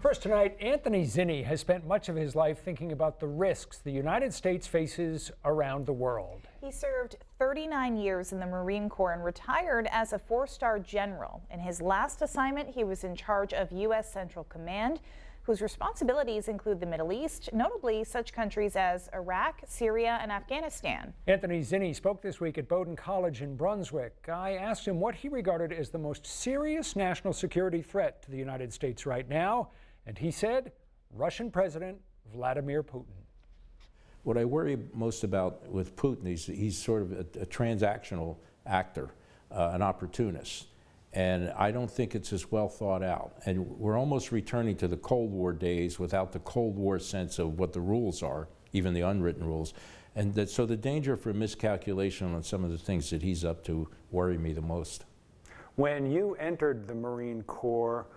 First tonight, Anthony Zinni has spent much of his life thinking about the risks the United States faces around the world. He served 39 years in the Marine Corps and retired as a four-star general. In his last assignment, he was in charge of U.S. Central Command, whose responsibilities include the Middle East, notably such countries as Iraq, Syria, and Afghanistan. Anthony Zinni spoke this week at Bowdoin College in Brunswick. I asked him what he regarded as the most serious national security threat to the United States right now, and he said Russian President Vladimir Putin. What I worry most about with Putin is he's sort of a transactional actor, an opportunist. And I don't think it's as well thought out. And we're almost returning to the Cold War days without the Cold War sense of what the rules are, even the unwritten rules. And so the danger for miscalculation on some of the things that he's up to worry me the most. When you entered the Marine Corps,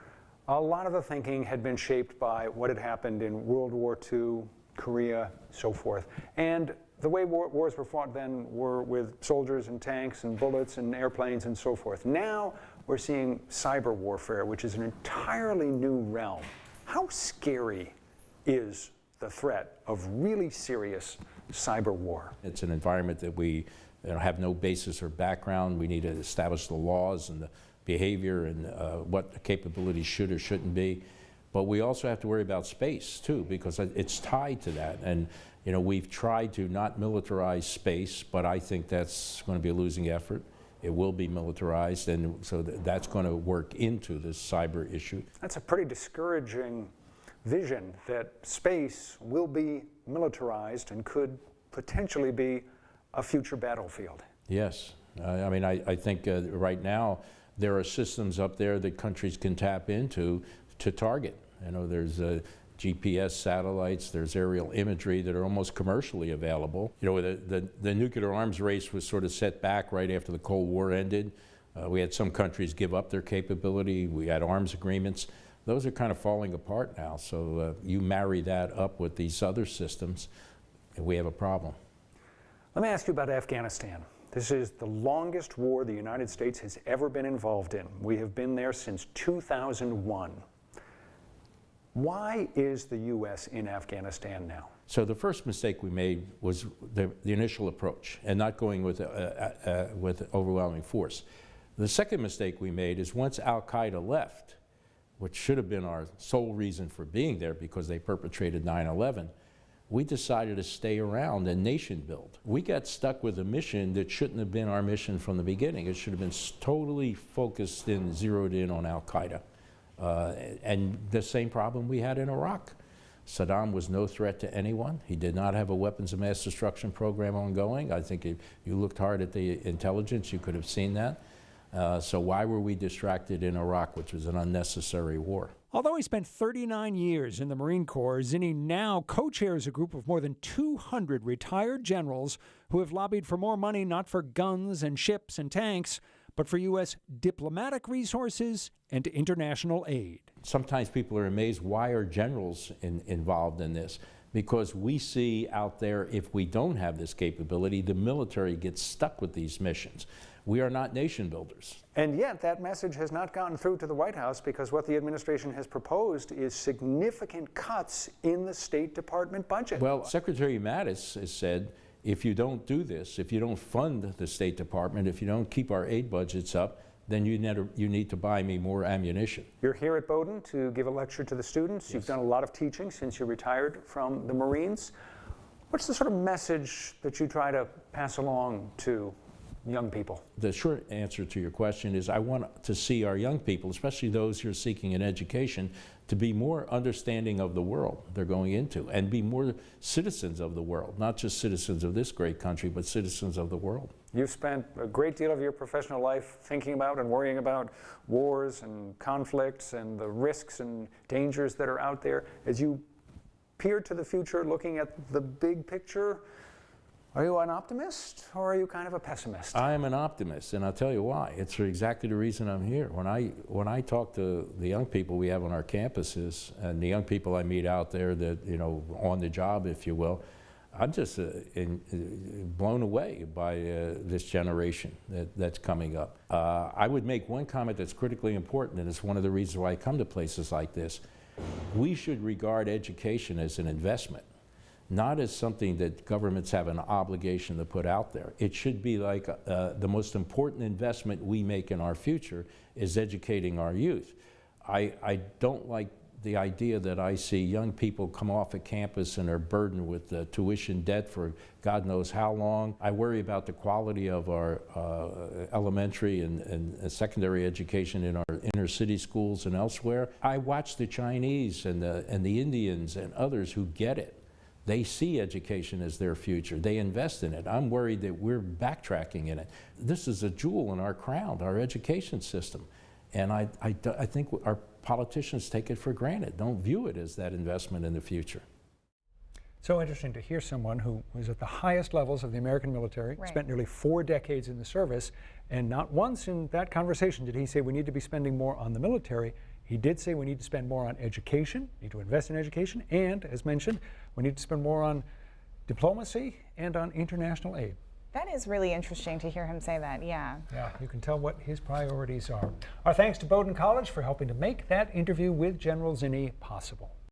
a lot of the thinking had been shaped by what had happened in World War II, Korea, so forth. And the way wars were fought then were with soldiers and tanks and bullets and airplanes and so forth. Now we're seeing cyber warfare, which is an entirely new realm. How scary is the threat of really serious cyber war? It's an environment that we have no basis or background. We need to establish the laws and the behavior and what the capabilities should or shouldn't be. But we also have to worry about space too, because it's tied to that. And we've tried to not militarize space, but I think that's going to be a losing effort. It will be militarized, and so that's going to work into this cyber issue. That's a pretty discouraging vision, that space will be militarized and could potentially be a future battlefield. Yes. I think right now there are systems up there that countries can tap into to target. There's GPS satellites, there's aerial imagery that are almost commercially available. The nuclear arms race was sort of set back right after the Cold War ended. We had some countries give up their capability. We had arms agreements. Those are kind of falling apart now. So you marry that up with these other systems, and we have a problem. Let me ask you about Afghanistan. This is the longest war the United States has ever been involved in. We have been there since 2001. Why is the U.S. in Afghanistan now? So the first mistake we made was the initial approach and not going with overwhelming force. The second mistake we made is once al-Qaeda left, which should have been our sole reason for being there because they perpetrated 9/11, we decided to stay around and nation build. We got stuck with a mission that shouldn't have been our mission from the beginning. It should have been totally focused and zeroed in on al-Qaeda. And the same problem we had in Iraq. Saddam was no threat to anyone. He did not have a weapons of mass destruction program ongoing. I think if you looked hard at the intelligence, you could have seen that. So why were we distracted in Iraq, which was an unnecessary war? Although he spent 39 years in the Marine Corps, Zinni now co-chairs a group of more than 200 retired generals who have lobbied for more money not for guns and ships and tanks, but for U.S. diplomatic resources and international aid. Sometimes people are amazed, why are generals involved in this? Because we see out there, if we don't have this capability, the military gets stuck with these missions. We are not nation builders. And yet that message has not gotten through to the White House, because what the administration has proposed is significant cuts in the State Department budget. Well, Secretary Mattis has said, if you don't do this, if you don't fund the State Department, if you don't keep our aid budgets up, then you need to buy me more ammunition. You're here at Bowdoin to give a lecture to the students. Yes. You've done a lot of teaching since you retired from the Marines. What's the sort of message that you try to pass along to young people? The short answer to your question is I want to see our young people, especially those who are seeking an education, to be more understanding of the world they're going into and be more citizens of the world, not just citizens of this great country, but citizens of the world. You've spent a great deal of your professional life thinking about and worrying about wars and conflicts and the risks and dangers that are out there. As you peer to the future, looking at the big picture, are you an optimist or are you kind of a pessimist? I am an optimist, and I'll tell you why. It's for exactly the reason I'm here. When I talk to the young people we have on our campuses and the young people I meet out there that, on the job, if you will, I'm just blown away by this generation that's coming up. I would make one comment that's critically important, and it's one of the reasons why I come to places like this. we should regard education as an investment, not as something that governments have an obligation to put out there. It should be like the most important investment we make in our future is educating our youth. I don't like the idea that I see young people come off of campus and are burdened with tuition debt for God knows how long. I worry about the quality of our elementary and secondary education in our inner city schools and elsewhere. I watch the Chinese and the Indians and others who get it. They see education as their future. They invest in it. I'm worried that we're backtracking in it. This is a jewel in our crown, our education system. And I think our politicians take it for granted, don't view it as that investment in the future. So interesting to hear someone who was at the highest levels of the American military, Right. spent nearly 4 decades in the service, and not once in that conversation did he say we need to be spending more on the military. He did say we need to spend more on education, need to invest in education, and, as mentioned, we need to spend more on diplomacy and on international aid. That is really interesting to hear him say that, yeah. Yeah, you can tell what his priorities are. Our thanks to Bowdoin College for helping to make that interview with General Zinni possible.